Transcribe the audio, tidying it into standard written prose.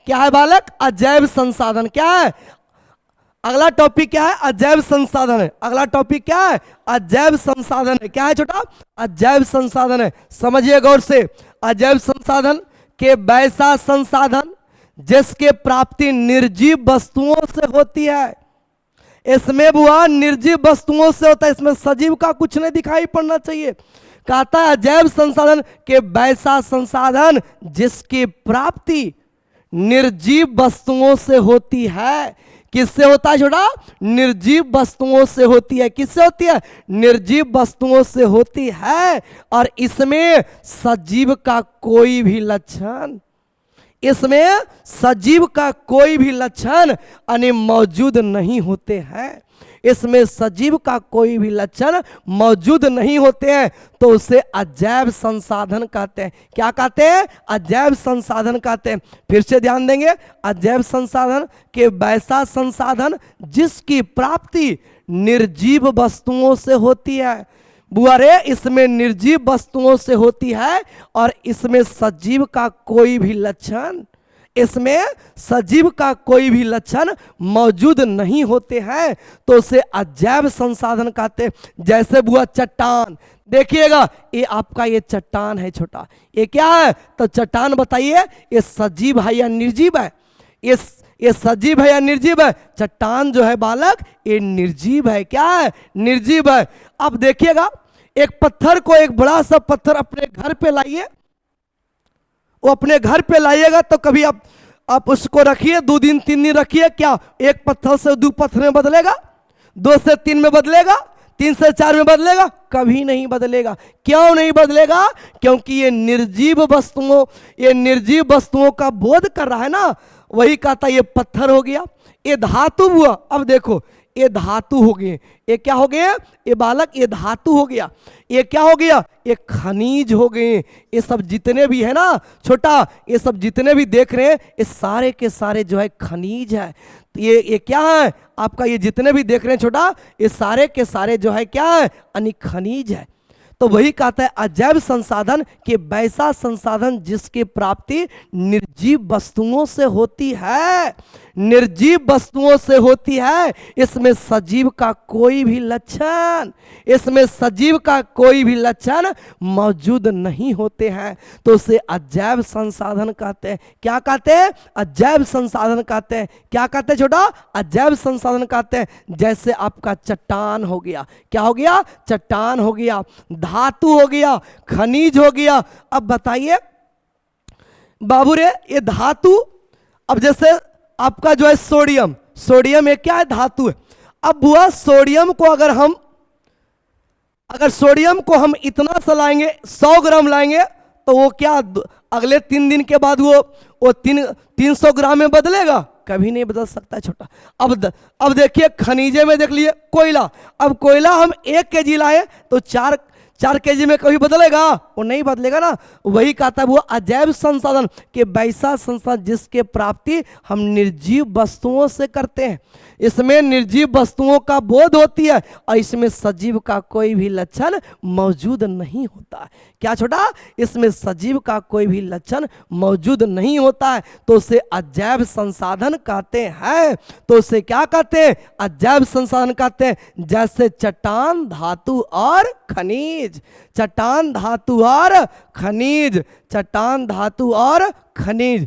क्या है बालक? अजैव संसाधन। क्या है अगला टॉपिक? क्या है? अजैव संसाधन है। अगला टॉपिक क्या है? अजैव संसाधन है। क्या है छोटा? अजैव संसाधन है। समझिए गौर से, अजैव संसाधन के वैसा संसाधन जिसके प्राप्ति निर्जीव वस्तुओं से होती है। इसमें बुआ निर्जीव वस्तुओं से होता है, इसमें सजीव का कुछ नहीं दिखाई पड़ना चाहिए। कहता है अजैव संसाधन के वैसा संसाधन जिसकी प्राप्ति निर्जीव वस्तुओं से होती है। किससे होता है छोटा? निर्जीव वस्तुओं से होती है। किससे होती है? निर्जीव वस्तुओं से होती है। और इसमें सजीव का कोई भी लक्षण, इसमें सजीव का कोई भी लक्षण मौजूद नहीं होते हैं। इसमें सजीव का कोई भी लक्षण मौजूद नहीं होते हैं, तो उसे अजैव संसाधन कहते हैं। क्या कहते हैं? अजैव संसाधन कहते हैं। फिर से ध्यान देंगे, अजैव संसाधन के वैसा संसाधन जिसकी प्राप्ति निर्जीव वस्तुओं से होती है। बुआ रे, इसमें निर्जीव वस्तुओं से होती है और इसमें सजीव का कोई भी लक्षण, इसमें सजीव का कोई भी लक्षण मौजूद नहीं होते हैं, तो उसे अजैव संसाधन कहते हैं। जैसे बुआ चट्टान, देखिएगा ये आपका ये चट्टान है छोटा, ये क्या है? तो चट्टान बताइए, ये सजीव है या निर्जीव है? ये सजीव है या निर्जीव है? चट्टान जो है बालक, ये निर्जीव है। क्या है? निर्जीव है। अब देखिएगा, एक पत्थर को, एक बड़ा सा पत्थर अपने घर पे लाइए, वो अपने घर पे लाइएगा तो कभी आप उसको रखिए, 2 दिन 3 दिन रखिए, क्या एक पत्थर से 2 पत्थर में बदलेगा? 2 से 3 में बदलेगा? 3 से 4 में बदलेगा? कभी नहीं बदलेगा। क्यों नहीं बदलेगा? क्योंकि ये निर्जीव वस्तुओं का बोध कर रहा है ना। वही कहता ये पत्थर हो गया, ये धातु हुआ। अब देखो, ये धातु हो गए, ये क्या हो गए? ये बालक, ये धातु हो गया। ये क्या हो गया? ये खनिज हो गए। ये सब जितने भी है ना छोटा, ये सब जितने भी देख रहे हैं, ये सारे के सारे जो है खनिज है। तो ये क्या है आपका? ये जितने भी देख रहे हैं छोटा, ये सारे के सारे जो है क्या है? खनिज है। तो वही कहता है अजैव संसाधन के वैसा संसाधन जिसकी प्राप्ति निर्जीव वस्तुओं से होती है। निर्जीव वस्तुओं से होती है। इसमें सजीव का कोई भी लक्षण, इसमें सजीव का कोई भी लक्षण मौजूद नहीं होते हैं, तो उसे अजैव संसाधन कहते हैं। क्या कहते हैं? अजैव संसाधन कहते हैं। क्या कहते हैं छोटा? अजैव संसाधन कहते हैं। जैसे आपका चट्टान हो गया, क्या हो गया? चट्टान हो गया, धातु हो गया, खनिज हो गया। अब बताइए बाबू रे, ये धातु, अब जैसे आपका जो है सोडियम, सोडियम एक क्या है? धातु है। अब बुआ सोडियम को अगर सोडियम को हम इतना सा लाएंगे, 100 ग्राम लाएंगे, तो वो क्या अगले 3 दिन के बाद वो 300 ग्राम में बदलेगा? कभी नहीं बदल सकता है छोटा। अब देखिए खनिजे में देख लिए कोयला, अब कोयला हम 1 kg लाए तो 4 kg में कभी बदलेगा? वो नहीं बदलेगा ना। वही कहता है वो अजैव संसाधन के वैसा संसाधन जिसके प्राप्ति हम निर्जीव वस्तुओं से करते हैं। इसमें निर्जीव वस्तुओं का बोध होती है और इसमें सजीव का कोई भी लक्षण मौजूद नहीं होता है। क्या छोटा? इसमें सजीव का कोई भी लक्षण मौजूद नहीं होता है, तो उसे अजैव संसाधन कहते हैं। तो उसे क्या कहते हैं? अजैव संसाधन कहते हैं। जैसे चट्टान, धातु और खनिज, चट्टान, धातु और खनिज, चट्टान, धातु और खनिज।